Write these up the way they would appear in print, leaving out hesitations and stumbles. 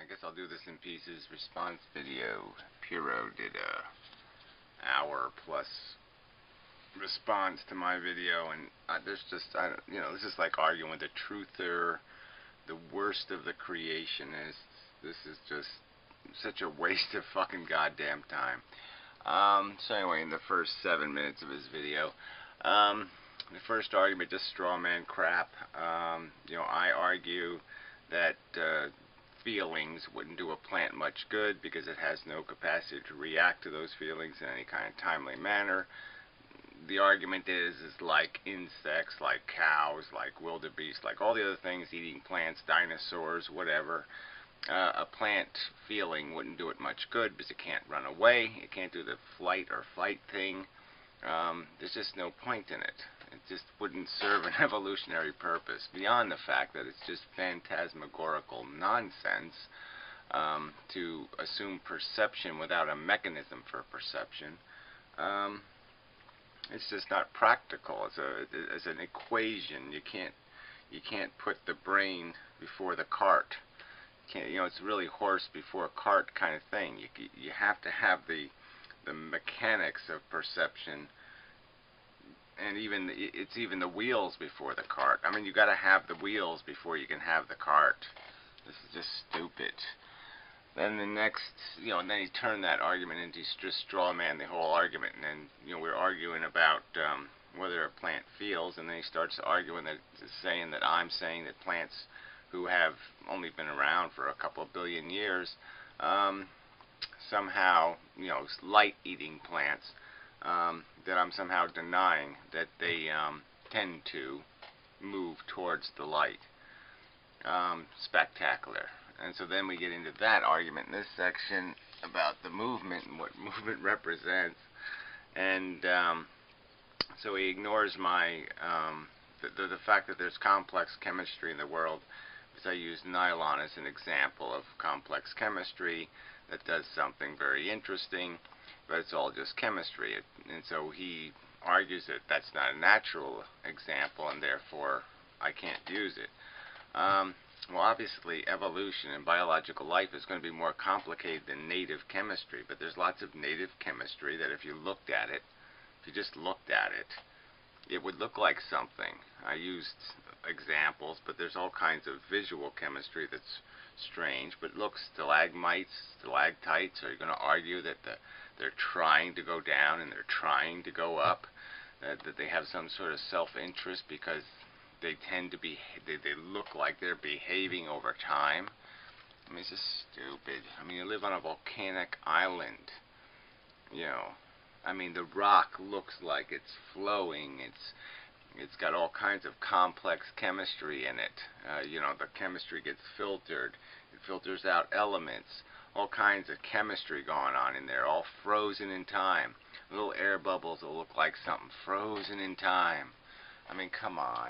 I guess I'll do this in pieces. Response video. Pyrrho did a hour plus response to my video, and there's just, this is like arguing with the truther, the worst of the creationists. This is just such a waste of fucking goddamn time. So anyway, in the first 7 minutes of his video, the first argument, just straw man crap. I argue that feelings wouldn't do a plant much good because it has no capacity to react to those feelings in any kind of timely manner. The argument is like insects, like cows, like wildebeest, like all the other things eating plants, dinosaurs, whatever. A plant feeling wouldn't do it much good because it can't run away, it can't do the flight or fight thing. There's just no point in it. It just wouldn't serve an evolutionary purpose, beyond the fact that it's just phantasmagorical nonsense to assume perception without a mechanism for perception. It's just not practical as an equation. You can't put the brain before the cart. It's really horse before cart kind of thing. You have to have the mechanics of perception, and it's even the wheels before the cart. I mean, you got to have the wheels before you can have the cart. This is just stupid. Then the next, and then he turned that argument into just straw man the whole argument, and then we're arguing about whether a plant feels, and then he starts arguing saying that I'm saying that plants who have only been around for a couple of billion years, somehow, light-eating plants, that I'm somehow denying that they tend to move towards the light. Spectacular. And so then we get into that argument in this section about the movement and what movement represents. And so he ignores my the fact that there's complex chemistry in the world, because I use nylon as an example of complex chemistry that does something very interesting, but it's all just chemistry. And so he argues that that's not a natural example, and therefore I can't use it. Well, obviously, evolution and biological life is going to be more complicated than native chemistry, but there's lots of native chemistry that if you looked at it, if you just looked at it, it would look like something. I used examples, but there's all kinds of visual chemistry that's strange. But look, stalagmites, stalactites, are you going to argue that they're trying to go down and they're trying to go up? That they have some sort of self-interest because they tend to be, they look like they're behaving over time? I mean, it's just stupid. I mean, you live on a volcanic island. I mean, the rock looks like it's flowing. It's got all kinds of complex chemistry in it. The chemistry gets filtered. It filters out elements. All kinds of chemistry going on in there, all frozen in time. Little air bubbles will look like something frozen in time. I mean, come on.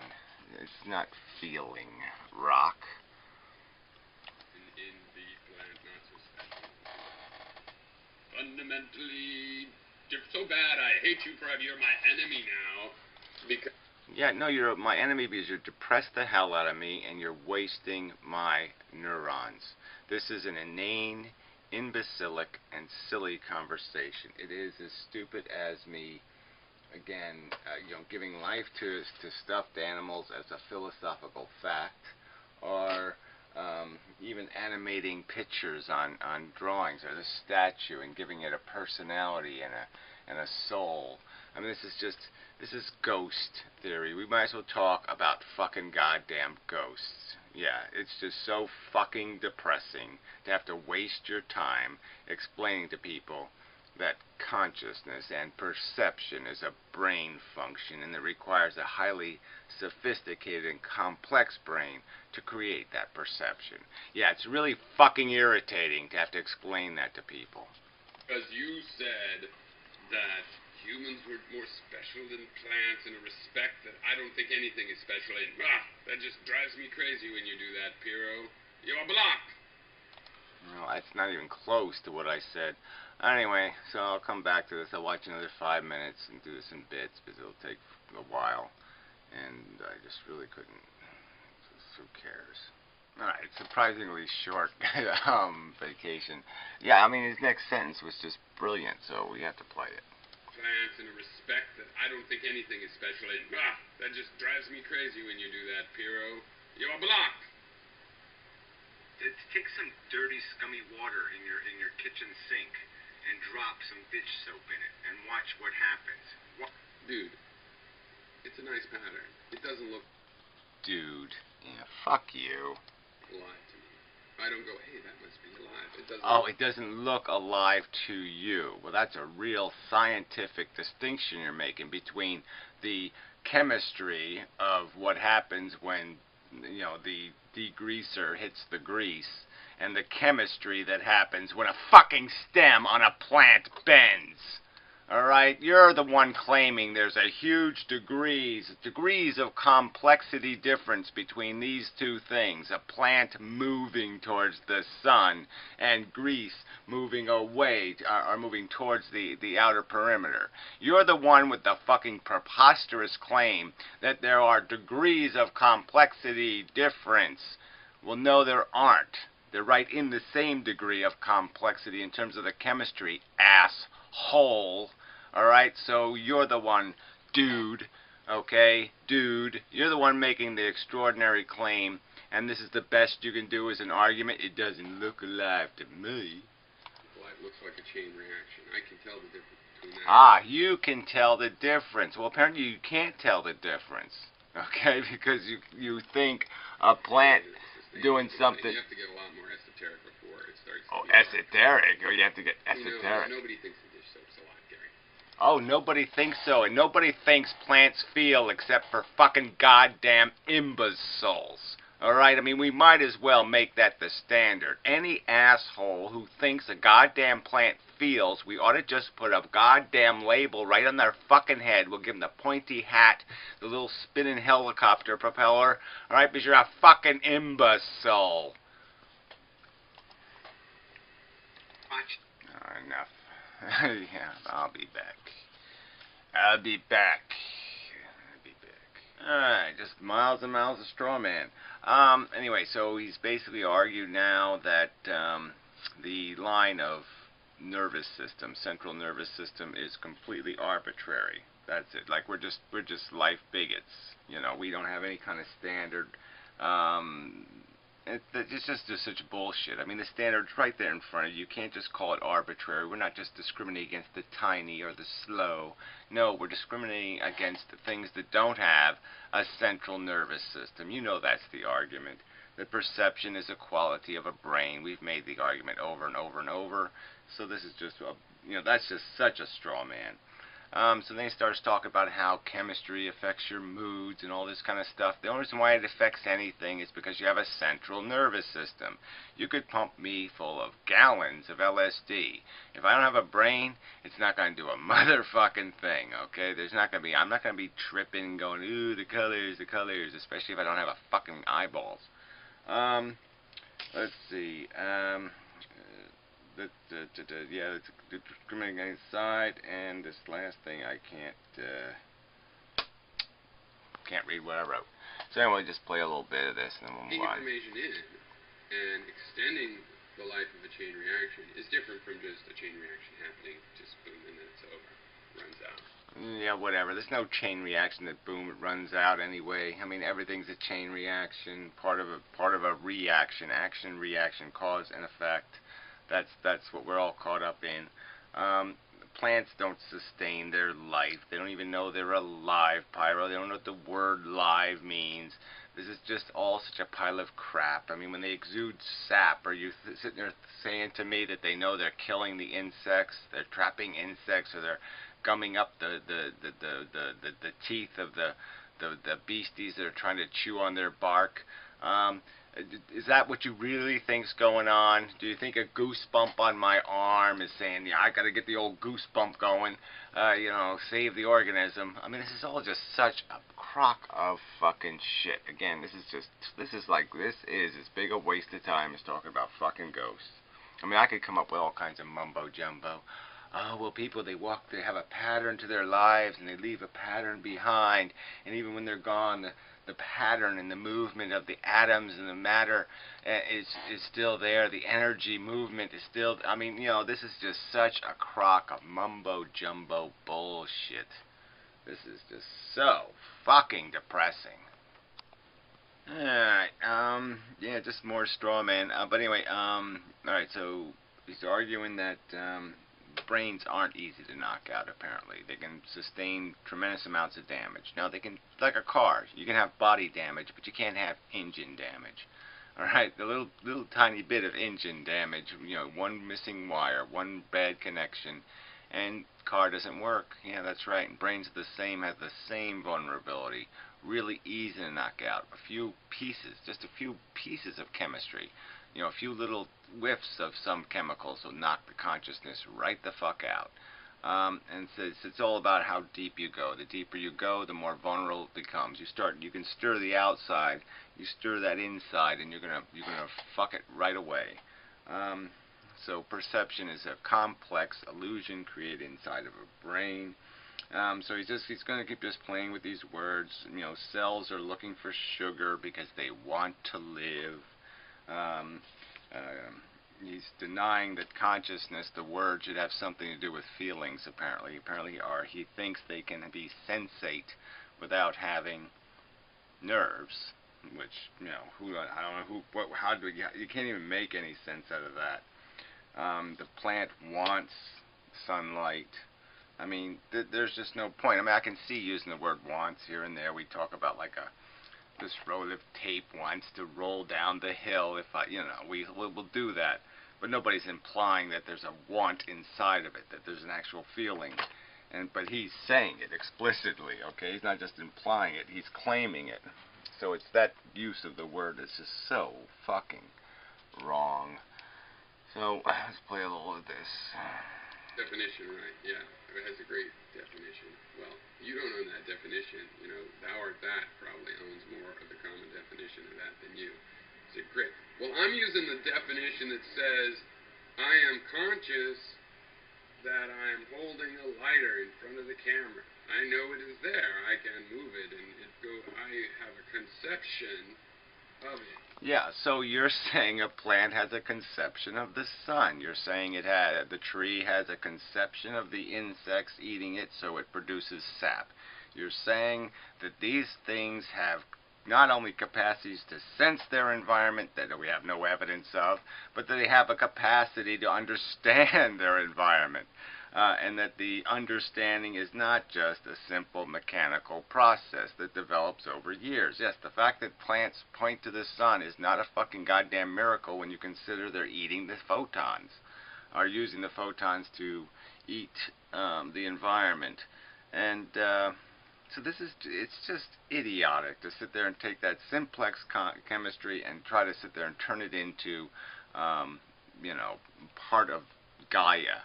It's not feeling rock. In the plant, not so special. Fundamentally so bad, I hate you forever. You're my enemy now. Because yeah, no, you're my enemy because you're depressed the hell out of me and you're wasting my neurons. This is an inane, imbecilic, and silly conversation. It is as stupid as me, again, giving life to stuffed animals as a philosophical fact, or even animating pictures on drawings or the statue and giving it a personality and a soul. I mean, this is ghost theory. We might as well talk about fucking goddamn ghosts. Yeah, it's just so fucking depressing to have to waste your time explaining to people that consciousness and perception is a brain function, and it requires a highly sophisticated and complex brain to create that perception. Yeah, it's really fucking irritating to have to explain that to people. Because you said that humans were more special than plants in a respect that I don't think anything is special in. That just drives me crazy when you do that, Pyrrho. You're a block. Well, it's not even close to what I said. Anyway, so I'll come back to this. I'll watch another 5 minutes and do this in bits because it'll take a while. And I just really couldn't. Who cares? Alright, surprisingly short vacation. Yeah, I mean, his next sentence was just brilliant, so we have to play it. Plants in a respect that I don't think anything is special in. That just drives me crazy when you do that, Pyrrho. You're blocked. Take some dirty, scummy water in your kitchen sink and drop some dish soap in it and watch what happens. Dude, it's a nice pattern. It doesn't look... Dude, yeah, fuck you. alive to me. I don't go, hey, that must be alive. It doesn't. Oh, it doesn't look alive to you. Well, that's a real scientific distinction you're making between the chemistry of what happens when, you know, the degreaser hits the grease and the chemistry that happens when a fucking stem on a plant bends. Alright, you're the one claiming there's a huge degrees of complexity difference between these two things. A plant moving towards the sun and grease moving away, or moving towards the outer perimeter. You're the one with the fucking preposterous claim that there are degrees of complexity difference. Well, no, there aren't. They're right in the same degree of complexity in terms of the chemistry, asshole. Alright, so you're the one, dude, okay, dude, you're the one making the extraordinary claim, and this is the best you can do as an argument. It doesn't look alive to me. Well, it looks like a chain reaction. I can tell the difference between that. Ah, you can tell the difference. Well, apparently you can't tell the difference, okay, because you think a plant doing something... You have to get a lot more esoteric before it starts to... Oh, esoteric? Or you have to get esoteric. Nobody thinks the dish soap's alive, Gary. Oh, nobody thinks so, and nobody thinks plants feel except for fucking goddamn imbeciles. Alright, I mean, we might as well make that the standard. Any asshole who thinks a goddamn plant feels, we ought to just put a goddamn label right on their fucking head. We'll give them the pointy hat, the little spinning helicopter propeller, alright, because you're a fucking imbecile. Watch. Oh, enough. Yeah, I'll be back. I'll be back. Alright, just miles and miles of straw man. Anyway, so he's basically argued now that the line of nervous system, central nervous system, is completely arbitrary. That's it. Like we're just life bigots. You know, we don't have any kind of standard. It's just such bullshit. I mean, the standard's right there in front of you. You can't just call it arbitrary. We're not just discriminating against the tiny or the slow. No, we're discriminating against things that don't have a central nervous system. You know that's the argument. That perception is a quality of a brain. We've made the argument over and over and over. So this is just, you know, that's just such a straw man. So then he starts talking about how chemistry affects your moods and all this kind of stuff. The only reason why it affects anything is because you have a central nervous system. You could pump me full of gallons of LSD. If I don't have a brain, it's not going to do a motherfucking thing, okay? I'm not going to be tripping going, ooh, the colors, especially if I don't have a fucking eyeballs. Let's see. Yeah, it's discriminating against side, and this last thing I can't read what I wrote. So anyway, just play a little bit of this, and then we'll move on. Information in and extending the life of a chain reaction is different from just a chain reaction happening, just boom, and then it's over, runs out. Yeah, whatever. There's no chain reaction that boom, it runs out anyway. I mean, everything's a chain reaction, part of a reaction, action, reaction, cause and effect. That's what we're all caught up in. Plants don't sustain their life. They don't even know they're alive, Pyro. They don't know what the word live means. This is just all such a pile of crap. I mean, when they exude sap, are you sitting there saying to me that they know they're killing the insects, they're trapping insects, or they're gumming up the teeth of the beasties that are trying to chew on their bark? Is that what you really think's going on? Do you think a goosebump on my arm is saying, yeah, I gotta get the old goosebump going, you know, save the organism? I mean, this is all just such a crock of fucking shit. Again, this is as big a waste of time as talking about fucking ghosts. I mean, I could come up with all kinds of mumbo jumbo. Oh, well, people, they have a pattern to their lives, and they leave a pattern behind, and even when they're gone, the pattern and the movement of the atoms and the matter is still there. The energy movement is still. I mean, you know, this is just such a crock of mumbo jumbo bullshit. This is just so fucking depressing. Alright, yeah, just more straw man. But anyway, alright, so he's arguing that brains aren't easy to knock out, apparently. They can sustain tremendous amounts of damage. Now, they can, like a car, you can have body damage, but you can't have engine damage. Alright, the little tiny bit of engine damage, you know, one missing wire, one bad connection, and car doesn't work. Yeah, that's right. And brains are the same, have the same vulnerability. Really easy to knock out. A few pieces, just a few pieces of chemistry. You know, a few little whiffs of some chemicals will knock the consciousness right the fuck out. And so it's all about how deep you go. The deeper you go, the more vulnerable it becomes. You can stir the outside, you stir that inside, and you're gonna fuck it right away. So perception is a complex illusion created inside of a brain. So he's going to keep just playing with these words. You know, cells are looking for sugar because they want to live. He's denying that consciousness, the word, should have something to do with feelings. Apparently, he thinks they can be sensate without having nerves. Which, you know, I don't know how do you can't even make any sense out of that. The plant wants sunlight. I mean, there's just no point. I mean, I can see using the word wants here and there. We talk about like this roll of tape wants to roll down the hill. If we'll do that. But nobody's implying that there's a want inside of it, that there's an actual feeling. But he's saying it explicitly, okay? He's not just implying it, he's claiming it. So it's that use of the word that's just so fucking wrong. So, let's play a little of this. Definition, right, yeah. It has a great definition. Well, you don't own that definition. You know, thou art that probably owns more of the common definition of that than you. Is it great? Well, I'm using the definition that says, I am conscious that I am holding a lighter in front of the camera. I know it is there. I can move it, and I have a conception of it. Yeah, so you're saying a plant has a conception of the sun. You're saying the tree has a conception of the insects eating it, so it produces sap. You're saying that these things have not only capacities to sense their environment that we have no evidence of, but that they have a capacity to understand their environment. And that the understanding is not just a simple mechanical process that develops over years. Yes, the fact that plants point to the sun is not a fucking goddamn miracle when you consider they're eating the photons, are using the photons to eat the environment. And so it's just idiotic to sit there and take that simplex chemistry and try to sit there and turn it into, part of Gaia.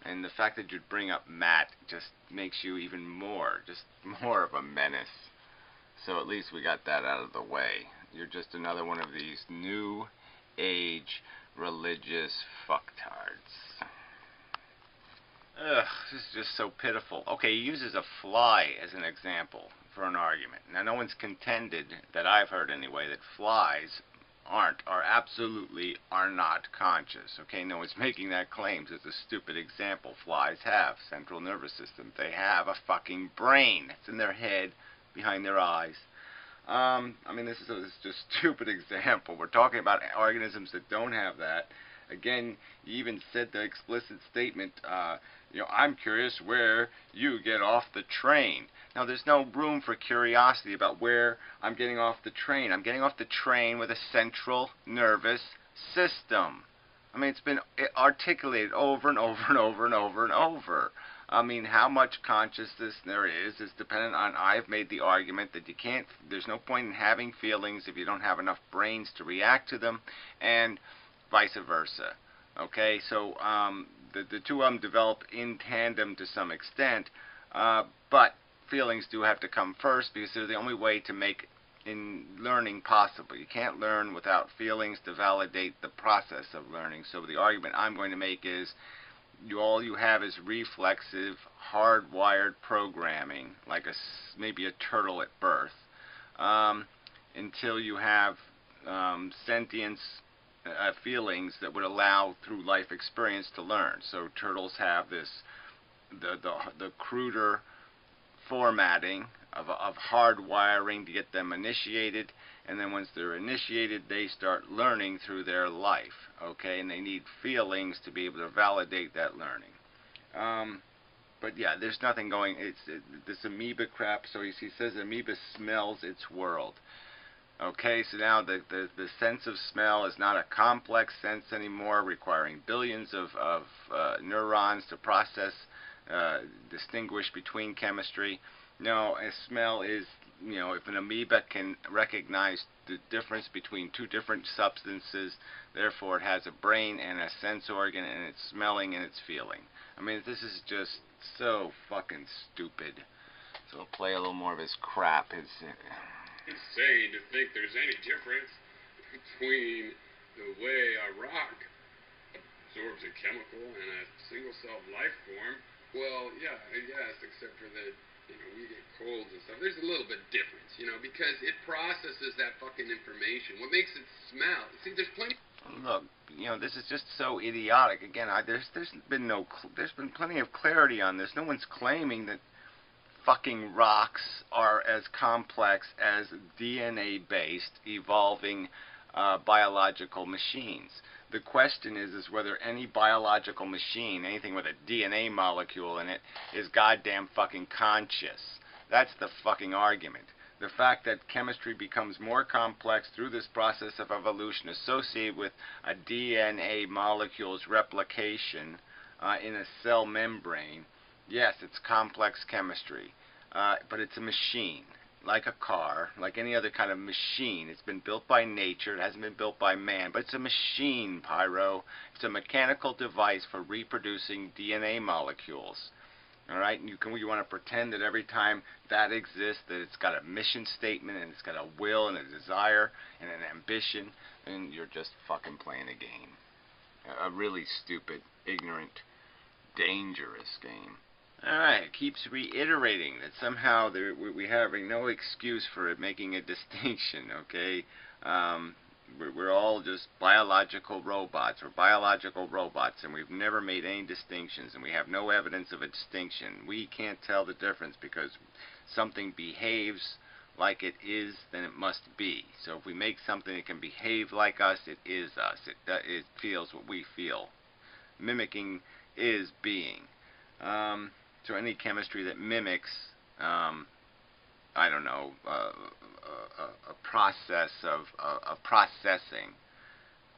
And the fact that you'd bring up Matt just makes you even more of a menace. So at least we got that out of the way. You're just another one of these new age religious fucktards. Ugh, this is just so pitiful. Okay, he uses a fly as an example for an argument. Now, no one's contended, that I've heard anyway, that flies are not conscious. Okay, no one's making that claim. It's a stupid example. Flies have central nervous system. They have a fucking brain. It's in their head, behind their eyes. I mean, this is just a stupid example. We're talking about organisms that don't have that. Again, you even said the explicit statement, I'm curious where you get off the train. Now, there's no room for curiosity about where I'm getting off the train. I'm getting off the train with a central nervous system. I mean, it's been articulated over and over and over and over and over. I mean, how much consciousness there is dependent on, I've made the argument that there's no point in having feelings if you don't have enough brains to react to them, and vice versa. Okay, so the two of them develop in tandem to some extent, but feelings do have to come first because they're the only way to make learning possible. You can't learn without feelings to validate the process of learning. So the argument I'm going to make is all you have is reflexive, hardwired programming, like maybe a turtle at birth. until you have sentience, feelings that would allow through life experience to learn. So turtles have this, the cruder formatting of hardwiring to get them initiated, and then once they're initiated, they start learning through their life, okay, and they need feelings to be able to validate that learning. But yeah, there's nothing going, this amoeba crap. So he says amoeba smells its world. Okay, so now the sense of smell is not a complex sense anymore, requiring billions of neurons to process, distinguish between chemistry. No, a smell is, you know, if an amoeba can recognize the difference between two different substances, therefore it has a brain and a sense organ, and it's smelling and it's feeling. I mean, this is just so fucking stupid. So I'll play a little more of his crap. Insane to think there's any difference between the way a rock absorbs a chemical and a single-celled life form. Well, yeah, I guess, except for that, you know, we get colds and stuff. There's a little bit difference, you know, because it processes that fucking information. What makes it smell? See, there's plenty. Look, you know, this is just so idiotic. Again, there's been plenty of clarity on this. No one's claiming that fucking rocks are as complex as DNA-based evolving biological machines. The question is whether any biological machine, anything with a DNA molecule in it, is goddamn fucking conscious. That's the fucking argument. The fact that chemistry becomes more complex through this process of evolution associated with a DNA molecule's replication in a cell membrane. Yes, it's complex chemistry, but it's a machine, like a car, like any other kind of machine. It's been built by nature. It hasn't been built by man, but it's a machine, Pyro. It's a mechanical device for reproducing DNA molecules. All right, and you want to pretend that every time that exists, that it's got a mission statement and it's got a will and a desire and an ambition, and you're just fucking playing a game. A really stupid, ignorant, dangerous game. Alright, it keeps reiterating that somehow we have no excuse for it making a distinction, okay? We're all just biological robots. We're biological robots, and we've never made any distinctions, and we have no evidence of a distinction. We can't tell the difference because something behaves like it is, then it must be. So if we make something that can behave like us, it is us. It feels what we feel. Mimicking is being. So any chemistry that mimics, I don't know, a process of processing,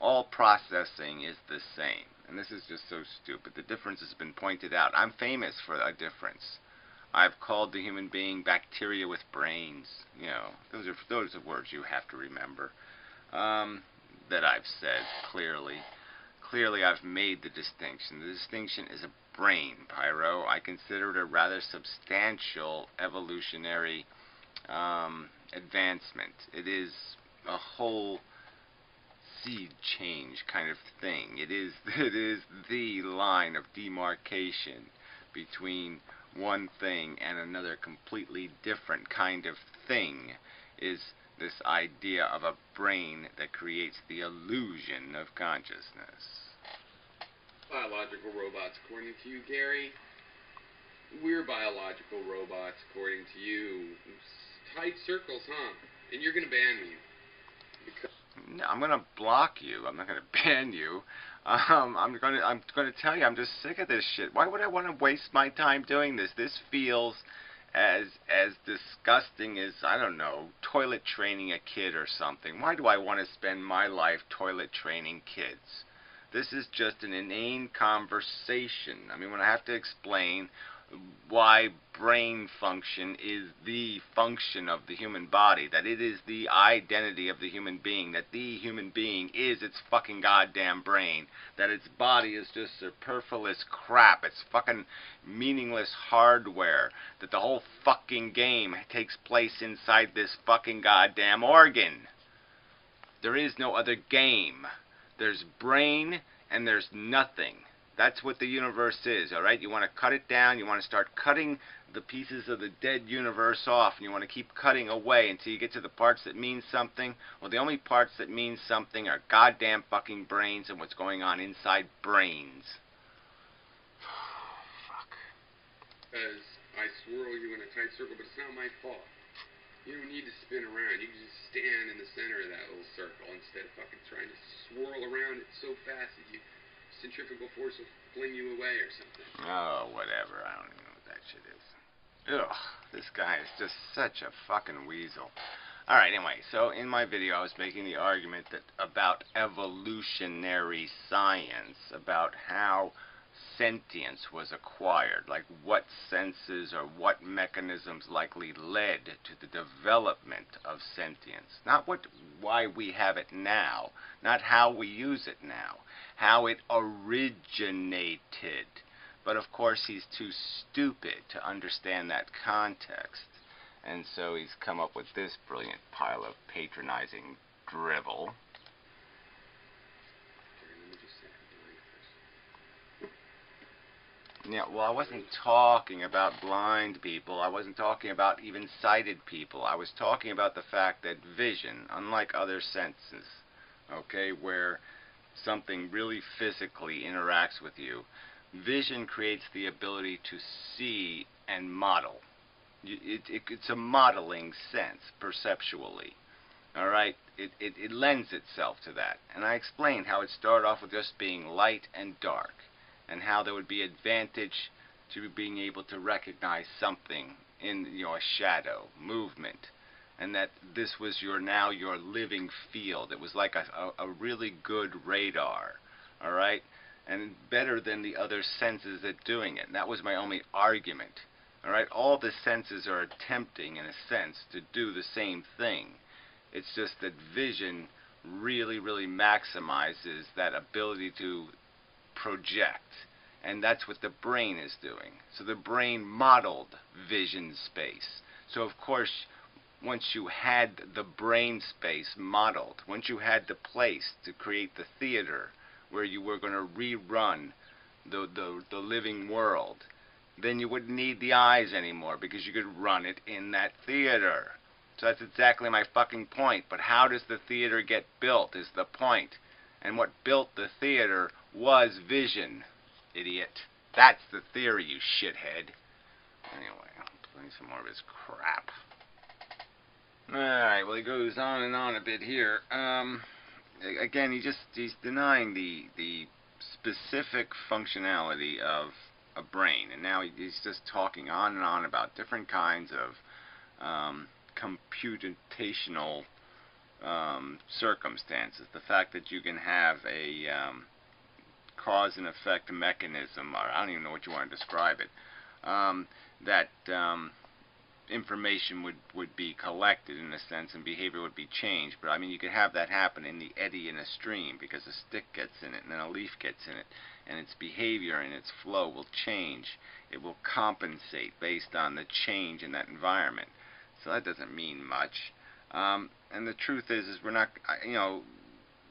all processing is the same. And this is just so stupid. The difference has been pointed out. I'm famous for a difference. I've called the human being bacteria with brains. You know, those are words you have to remember, that I've said clearly. Clearly I've made the distinction. The distinction is a brain, Pyro. I consider it a rather substantial evolutionary advancement. It is a whole seed change kind of thing. It is the line of demarcation between one thing and another completely different kind of thing, is this idea of a brain that creates the illusion of consciousness. Biological robots, according to you, Gary. We're biological robots, according to you. Tight circles, huh? And you're gonna ban me. No, I'm gonna block you. I'm not gonna ban you. I'm gonna tell you, I'm just sick of this shit. Why would I want to waste my time doing this? This feels as disgusting as, I don't know, toilet training a kid or something. Why do I want to spend my life toilet training kids? This is just an inane conversation. I mean, when I have to explain why brain function is the function of the human body, that it is the identity of the human being, that the human being is its fucking goddamn brain, that its body is just superfluous crap, it's fucking meaningless hardware, that the whole fucking game takes place inside this fucking goddamn organ. There is no other game. There's brain and there's nothing. That's what the universe is, all right? You want to cut it down. You want to start cutting the pieces of the dead universe off, and you want to keep cutting away until you get to the parts that mean something. Well, the only parts that mean something are goddamn fucking brains and what's going on inside brains. Fuck. Because I swirl you in a tight circle, but it's not my fault. You don't need to spin around. You can just stand in the center of that little circle instead of fucking trying to swirl around it so fast that you centrifugal force will fling you away or something. Oh, whatever. I don't even know what that shit is. Ugh, this guy is just such a fucking weasel. Alright, anyway, so in my video I was making the argument that about evolutionary science, about how sentience was acquired, like what senses or what mechanisms likely led to the development of sentience. Not why we have it now, not how we use it now, how it originated. But of course he's too stupid to understand that context, and so he's come up with this brilliant pile of patronizing drivel. Yeah, well, I wasn't talking about blind people. I wasn't talking about even sighted people. I was talking about the fact that vision, unlike other senses, okay, where something really physically interacts with you, vision creates the ability to see and model. It's a modeling sense, perceptually. All right? It lends itself to that. And I explained how it started off with just being light and dark, and how there would be advantage to being able to recognize something in, a shadow, movement, and that this was your living field. It was like a really good radar, all right, and better than the other senses at doing it. And that was my only argument, all right. All the senses are attempting, in a sense, to do the same thing. It's just that vision really, really maximizes that ability to project, and that's what the brain is doing. So the brain modeled vision space. So of course, once you had the brain space modeled, once you had the place to create the theater where you were going to rerun the living world, then you wouldn't need the eyes anymore, because you could run it in that theater. So that's exactly my fucking point. But how does the theater get built is the point. And what built the theater was vision, idiot. That's the theory, you shithead. Anyway, I'm playing some more of his crap. Alright, well, he goes on and on a bit here. Again, he's denying the specific functionality of a brain. And now he's just talking on and on about different kinds of computational circumstances. The fact that you can have a cause and effect mechanism, or I don't even know what you want to describe it, that information would be collected in a sense and behavior would be changed. But I mean, you could have that happen in the eddy in a stream, because a stick gets in it and then a leaf gets in it, and its behavior and its flow will change. It will compensate based on the change in that environment. So that doesn't mean much. And the truth is we're not,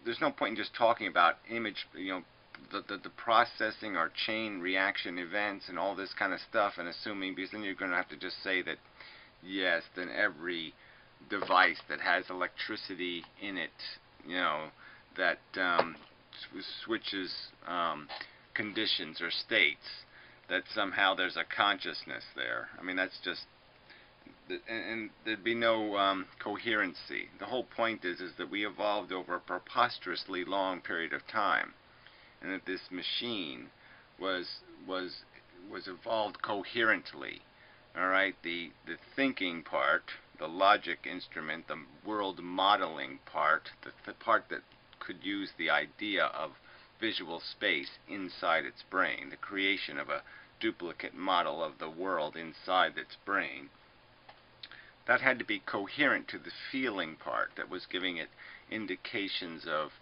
there's no point in just talking about image, the processing or chain reaction events and all this kind of stuff and assuming, because then you're going to have to just say that, yes, then every device that has electricity in it, that switches conditions or states, that somehow there's a consciousness there. I mean, that's just, and there'd be no coherency. The whole point is that we evolved over a preposterously long period of time, and that this machine was evolved coherently. All right, the thinking part, the logic instrument, the world modeling part, the part that could use the idea of visual space inside its brain, the creation of a duplicate model of the world inside its brain. That had to be coherent to the feeling part that was giving it indications of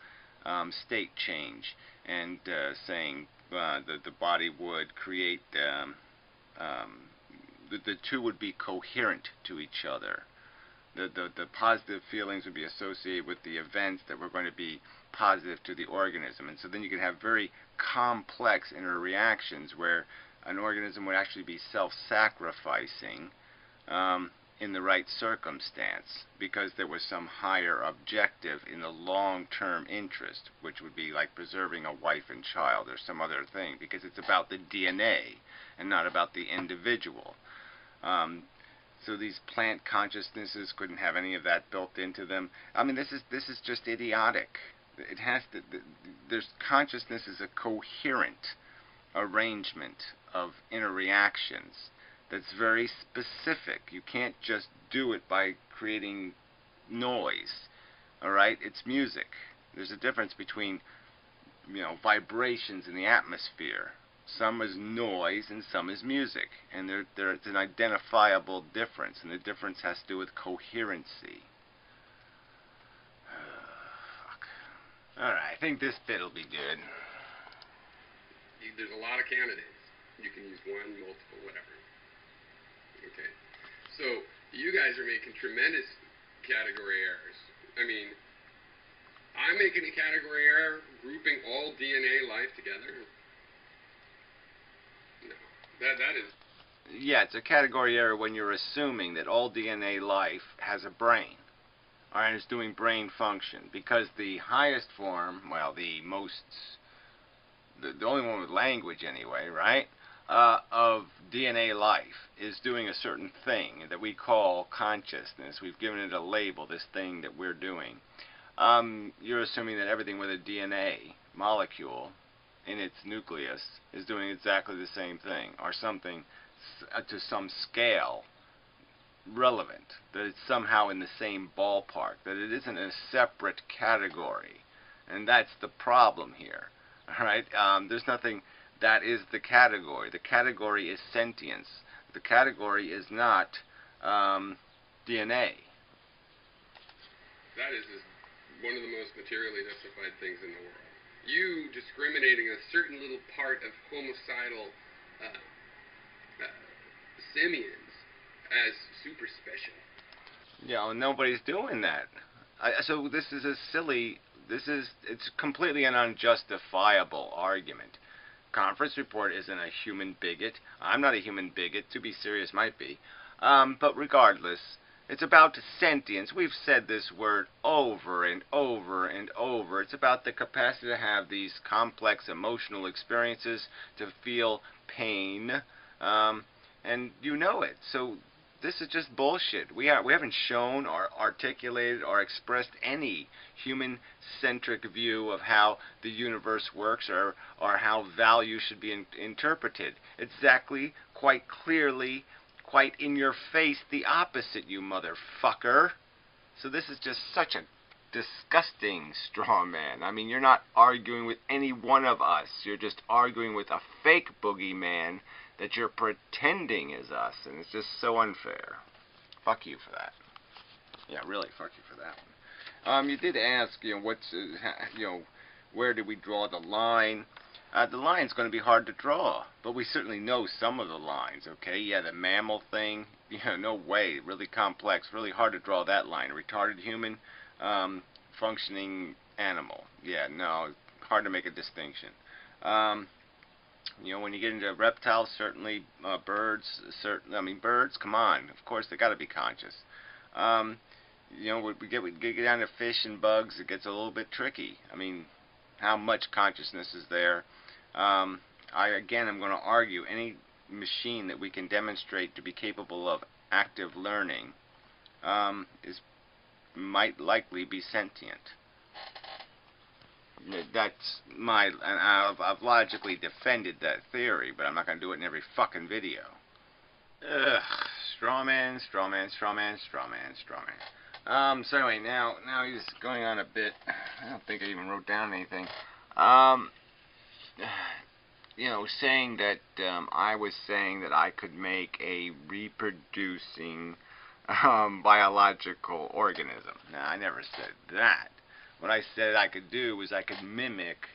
state change, and saying that the body would create, the two would be coherent to each other. The positive feelings would be associated with the events that were going to be positive to the organism. And so then you can have very complex interreactions where an organism would actually be self-sacrificing in the right circumstance because there was some higher objective in the long-term interest, which would be like preserving a wife and child or some other thing, because it's about the DNA and not about the individual. So these plant consciousnesses couldn't have any of that built into them. I mean, this is just idiotic. It has to. There's consciousness is a coherent arrangement of interreactions that's very specific. You can't just do it by creating noise. All right, it's music. There's a difference between, vibrations in the atmosphere. Some is noise and some is music, and it's an identifiable difference, and the difference has to do with coherency. Fuck. Alright, I think this bit will be good. There's a lot of candidates. You can use one, multiple, whatever. Okay. So, you guys are making tremendous category errors. I mean, I'm making a category error grouping all DNA life together. That is... Yeah, it's a category error when you're assuming that all DNA life has a brain, and is doing brain function, because the highest form, well, the only one with language anyway, right, of DNA life is doing a certain thing that we call consciousness. We've given it a label, this thing that we're doing. You're assuming that everything with a DNA molecule in its nucleus is doing exactly the same thing, or something to some scale relevant, that it's somehow in the same ballpark, that it isn't a separate category. And that's the problem here. Alright? There's nothing that is the category. The category is sentience. The category is not DNA. That is one of the most materially justified things in the world. You discriminating a certain little part of homicidal simians as super special. Yeah, well, nobody's doing that. So this is a silly, it's completely an unjustifiable argument. Conference report isn't a human bigot. I'm not a human bigot. To be serious, might be. But regardless, it's about sentience. We've said this word over and over and over. It's about the capacity to have these complex emotional experiences, to feel pain, and you know it. So this is just bullshit. We haven't shown or articulated or expressed any human-centric view of how the universe works, or how value should be interpreted. Exactly, quite clearly, quite in your face, the opposite, you motherfucker. So this is just such a disgusting straw man. I mean, you're not arguing with any one of us. You're just arguing with a fake boogeyman that you're pretending is us, and it's just so unfair. Fuck you for that. Yeah, really, fuck you for that one. You did ask, where do we draw the line? The line's going to be hard to draw, but we certainly know some of the lines, okay? Yeah, the mammal thing, no way, really complex, really hard to draw that line. A retarded human, functioning animal. Yeah, no, hard to make a distinction. When you get into reptiles, certainly, birds, birds, come on, of course, they got to be conscious. We get down to fish and bugs, it gets a little bit tricky. I mean, how much consciousness is there? Again, I'm going to argue any machine that we can demonstrate to be capable of active learning might likely be sentient. That's and I've logically defended that theory, but I'm not going to do it in every fucking video. Ugh, straw man, straw man, straw man, straw man, straw man. So anyway, now he's going on a bit. I don't think I even wrote down anything. Saying that I was saying that I could make a reproducing biological organism. No, I never said that. What I said I could do was I could mimic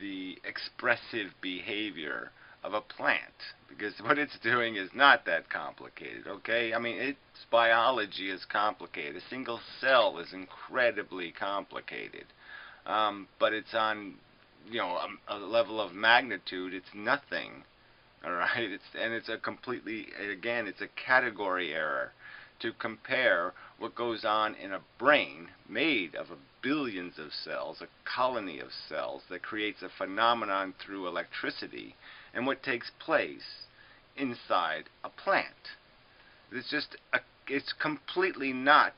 the expressive behavior of a plant, because what it's doing is not that complicated, okay? I mean, its biology is complicated. A single cell is incredibly complicated. but it's on, a level of magnitude. It's nothing. All right, it's a completely, again, it's a category error to compare what goes on in a brain made of billions of cells, a colony of cells that creates a phenomenon through electricity, and what takes place inside a plant. It's completely not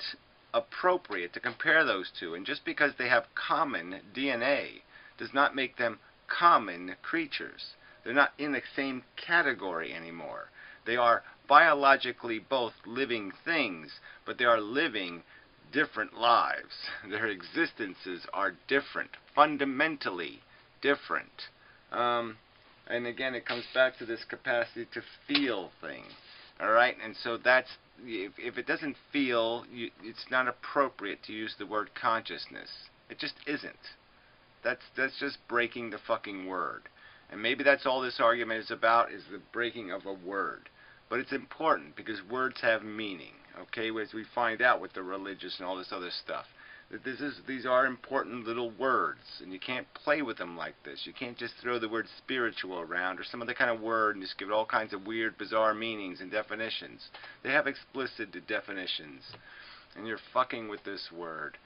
appropriate to compare those two, and just because they have common DNA does not make them common creatures. They're not in the same category anymore. They are biologically both living things, but they are living different lives. Their existences are different, fundamentally different. And again, it comes back to this capacity to feel things. All right, and so that's, if it doesn't feel, it's not appropriate to use the word consciousness. It just isn't. That's just breaking the fucking word. And maybe that's all this argument is about, is the breaking of a word. But it's important because words have meaning, okay, as we find out with the religious and all this other stuff. That these are important little words, and you can't play with them like this. You can't just throw the word spiritual around or some other kind of word and just give it all kinds of weird, bizarre meanings and definitions. They have explicit definitions, and you're fucking with this word.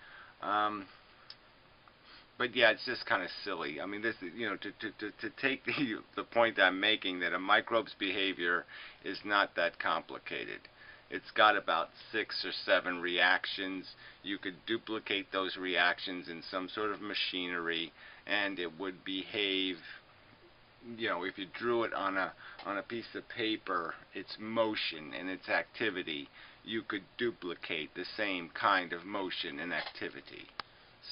But yeah, it's just kind of silly. I mean, this, to take the point that I'm making, that a microbe's behavior is not that complicated. It's got about 6 or 7 reactions. You could duplicate those reactions in some sort of machinery, and it would behave. If you drew it on a piece of paper, its motion and its activity, you could duplicate the same kind of motion and activity.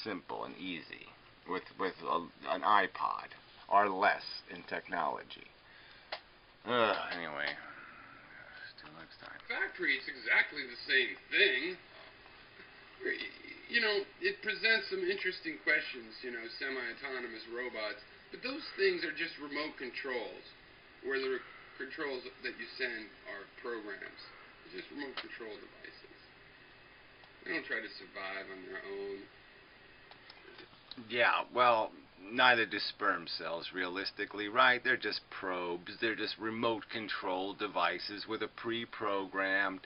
Simple and easy. With an iPod, or less in technology. Anyway, till next time. Factory is exactly the same thing. It presents some interesting questions, semi-autonomous robots, but those things are just remote controls, where the controls that you send are programs. They're just remote control devices. They don't try to survive on their own. Yeah, well, neither do sperm cells, realistically, right? They're just probes. They're just remote control devices with a pre-programmed,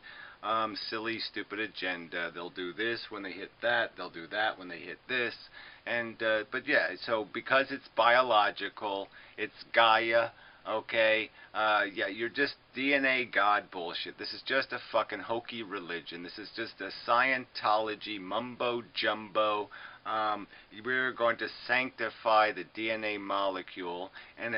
silly, stupid agenda. They'll do this when they hit that. They'll do that when they hit this. And, but yeah, so because it's biological, it's Gaia, okay? Yeah, you're just DNA God bullshit. This is just a fucking hokey religion. This is just a Scientology mumbo-jumbo. We're going to sanctify the DNA molecule, and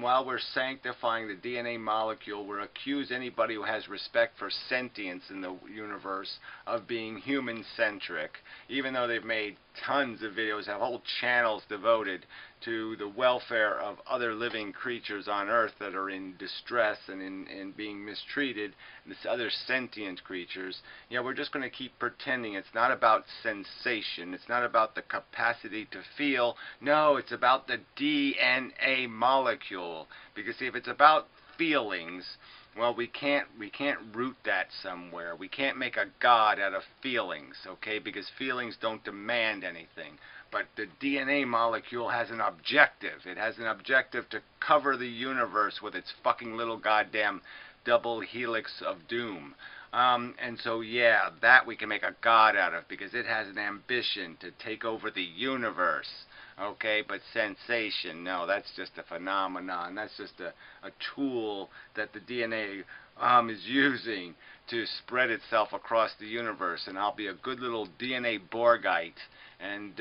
while we're sanctifying the DNA molecule, we're accuse anybody who has respect for sentience in the universe of being human-centric, even though they've made tons of videos, have whole channels devoted to the welfare of other living creatures on Earth that are in distress and in being mistreated, and this other sentient creatures. We're just going to keep pretending it's not about sensation, it's not about the capacity to feel. No, it's about the DNA molecule. Because see, if it's about feelings, well, we can't root that somewhere. We can't make a god out of feelings, okay? Because feelings don't demand anything. But the DNA molecule has an objective. It has an objective to cover the universe with its fucking little goddamn double helix of doom. And so, yeah, that we can make a god out of, because it has an ambition to take over the universe. Okay, but sensation, no, that's just a phenomenon. That's just a tool that the DNA is using to spread itself across the universe. And I'll be a good little DNA Borgite, and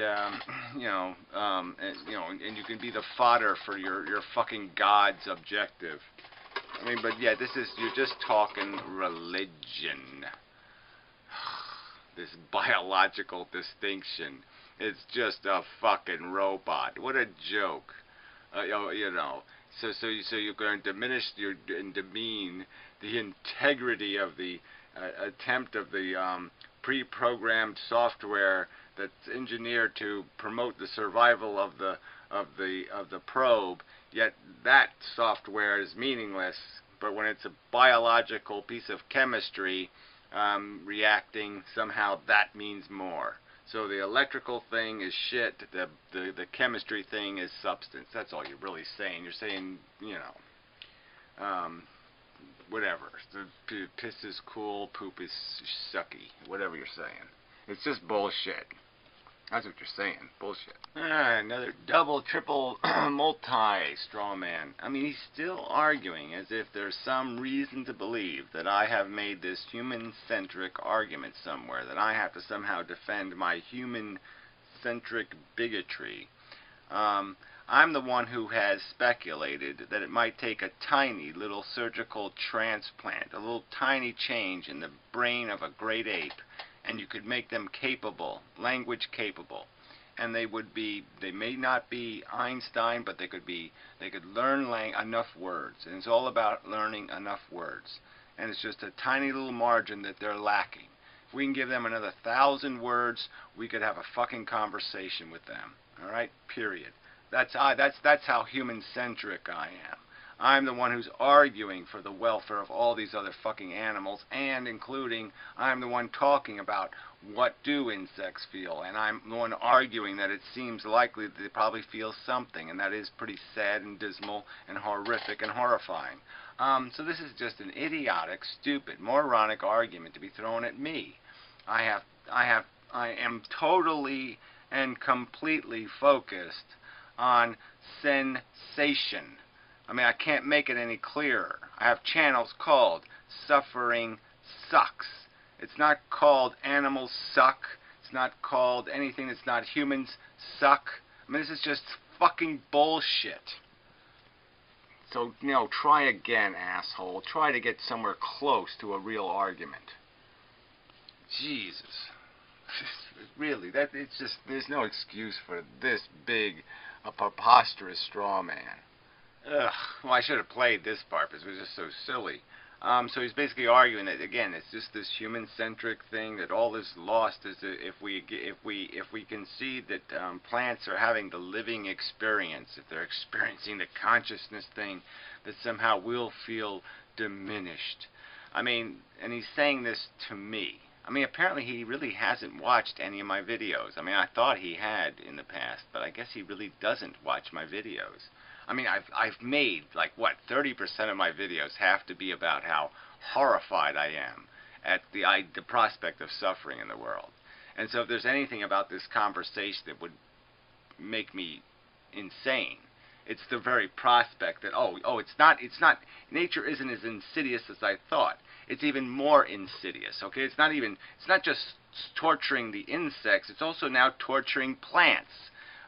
and you can be the fodder for your fucking god's objective. I mean, but yeah, you're just talking religion. This biological distinction. It's just a fucking robot. What a joke. So you're going to diminish and demean the integrity of the attempt of the pre-programmed software that's engineered to promote the survival of the probe. Yet that software is meaningless. But when it's a biological piece of chemistry reacting, somehow that means more. So the electrical thing is shit. The chemistry thing is substance. That's all you're really saying. You're saying, you know, whatever. The piss is cool, poop is sucky. Whatever you're saying. It's just bullshit. That's what you're saying. Bullshit. Another double, triple, multi straw man. I mean, he's still arguing as if there's some reason to believe that I have made this human-centric argument somewhere, that I have to somehow defend my human-centric bigotry. I'm the one who has speculated that it might take a tiny little surgical transplant, a little tiny change in the brain of a great ape, and you could make them capable, language capable. And they may not be Einstein, but they could learn enough words. And it's all about learning enough words. And it's just a tiny little margin that they're lacking. If we can give them another 1,000 words, we could have a fucking conversation with them. All right? Period. That's how human-centric I am. I'm the one who's arguing for the welfare of all these other fucking animals, and including, I'm the one talking about what do insects feel, and I'm the one arguing that it seems likely that they probably feel something, and that is pretty sad and dismal and horrific and horrifying. So this is just an idiotic, stupid, moronic argument to be thrown at me. I am totally and completely focused on sensation. I mean, I can't make it any clearer. I have channels called Suffering Sucks. It's not called Animals Suck. It's not called anything that's not Humans Suck. I mean, this is just fucking bullshit. So, you know, try again, asshole. Try to get somewhere close to a real argument. Jesus. Really, it's just, there's no excuse for this big, a preposterous straw man. Ugh, well, I should have played this part because it was just so silly. So he's basically arguing that, again, it's just this human-centric thing, that all is lost is if we concede that plants are having the living experience, if they're experiencing the consciousness thing, that somehow we'll feel diminished. I mean, and he's saying this to me. I mean, apparently he really hasn't watched any of my videos. I mean, I thought he had in the past, but I guess he really doesn't watch my videos. I mean, I've made, like, what, 30% of my videos have to be about how horrified I am at the prospect of suffering in the world. And so if there's anything about this conversation that would make me insane, it's the very prospect that, it's not, nature isn't as insidious as I thought. It's even more insidious, okay? It's not just torturing the insects, it's also now torturing plants.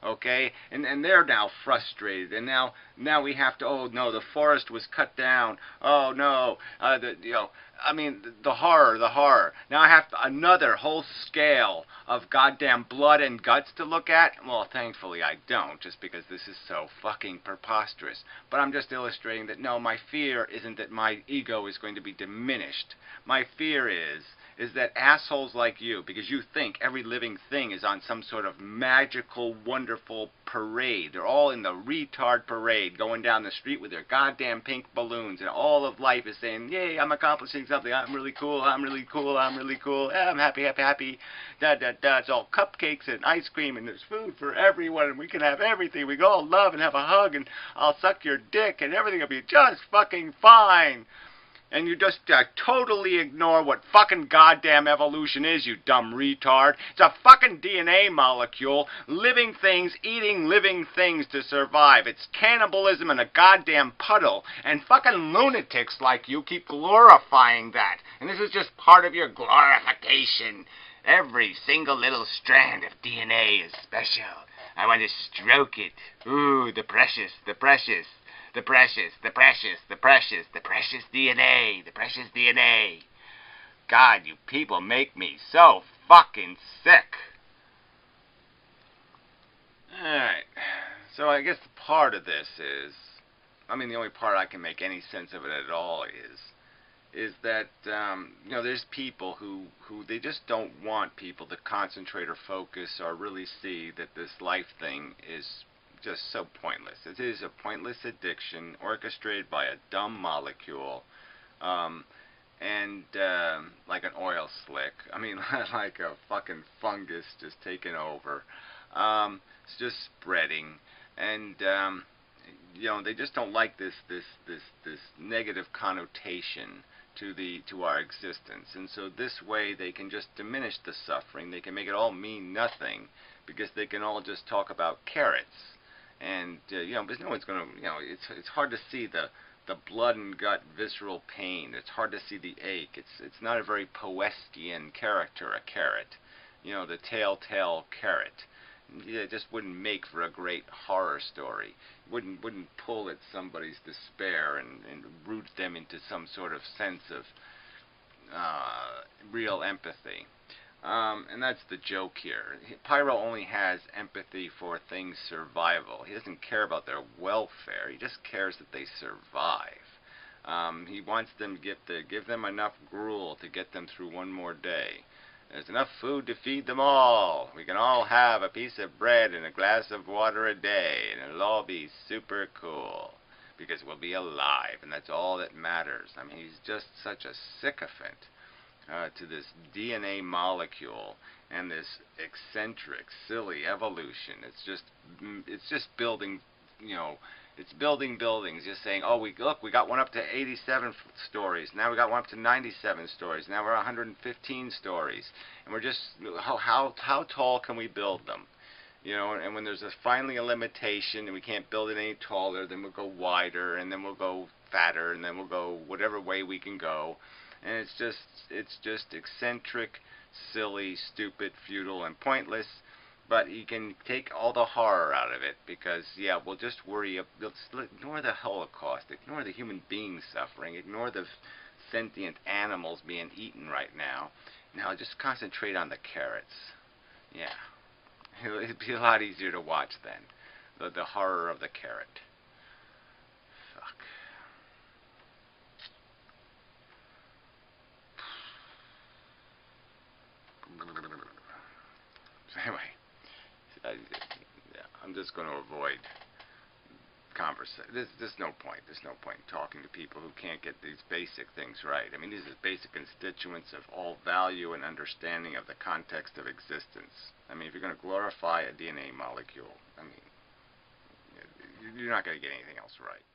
Okay, and they're now frustrated, and now we have to. Oh no, the forest was cut down. Oh no, I mean the horror. Now I have another whole scale of goddamn blood and guts to look at. Well, thankfully I don't, just because this is so fucking preposterous. But I'm just illustrating that no, my fear isn't that my ego is going to be diminished. My fear is that assholes like you, because you think every living thing is on some sort of magical, wonderful parade. They're all in the retard parade going down the street with their goddamn pink balloons, and all of life is saying, yay, I'm accomplishing something, I'm really cool, I'm really cool, I'm really cool, I'm happy, happy, happy, da-da-da. It's all cupcakes and ice cream, and there's food for everyone, and we can have everything. We can all love and have a hug, and I'll suck your dick, and everything will be just fucking fine. And you just totally ignore what fucking goddamn evolution is, you dumb retard. It's a fucking DNA molecule, living things eating living things to survive. It's cannibalism in a goddamn puddle, and fucking lunatics like you keep glorifying that. And this is just part of your glorification. Every single little strand of DNA is special. I want to stroke it. Ooh, the precious, the precious. The precious, the precious, the precious, the precious DNA, the precious DNA. God, you people make me so fucking sick. Alright, so I guess the part of this is, I mean the only part I can make any sense of it at all is that, there's people who they just don't want people to concentrate or focus or really see that this life thing is just so pointless. It is a pointless addiction orchestrated by a dumb molecule, and like an oil slick. I mean, like a fucking fungus just taking over. It's just spreading, and you know, they just don't like this negative connotation to our existence, and so this way they can just diminish the suffering. They can make it all mean nothing because they can all just talk about carrots, and you know, because no one's gonna, you know, it's hard to see the blood and gut visceral pain. It's hard to see the ache. It's not a very Poestian character, a carrot. You know, the telltale carrot. Yeah, it just wouldn't make for a great horror story. Wouldn't pull at somebody's despair and root them into some sort of sense of real empathy. And that's the joke here. Pyrrho only has empathy for things' survival. He doesn't care about their welfare. He just cares that they survive. He wants them to give them enough gruel to get them through one more day. There's enough food to feed them all. We can all have a piece of bread and a glass of water a day, and it'll all be super cool because we'll be alive, and that's all that matters. I mean, he's just such a sycophant to this DNA molecule and this eccentric, silly evolution. It's just building, you know, it's building buildings, just saying, oh, we got one up to 87 stories. Now we got one up to 97 stories. Now we're 115 stories, and we're just how tall can we build them? You know, and when there's finally a limitation and we can't build it any taller, then we'll go wider, and then we'll go fatter, and then we'll go whatever way we can go. And it's just eccentric, silly, stupid, futile, and pointless. But you can take all the horror out of it because, yeah, we'll just worry. Ignore the Holocaust. Ignore the human beings suffering. Ignore the sentient animals being eaten right now. Now just concentrate on the carrots. Yeah. It'd be a lot easier to watch then. The horror of the carrot. Fuck. So anyway. I'm just going to avoid conversation. There's no point. There's no point in talking to people who can't get these basic things right. I mean, these are basic constituents of all value and understanding of the context of existence. I mean, if you're going to glorify a DNA molecule, I mean, you're not going to get anything else right.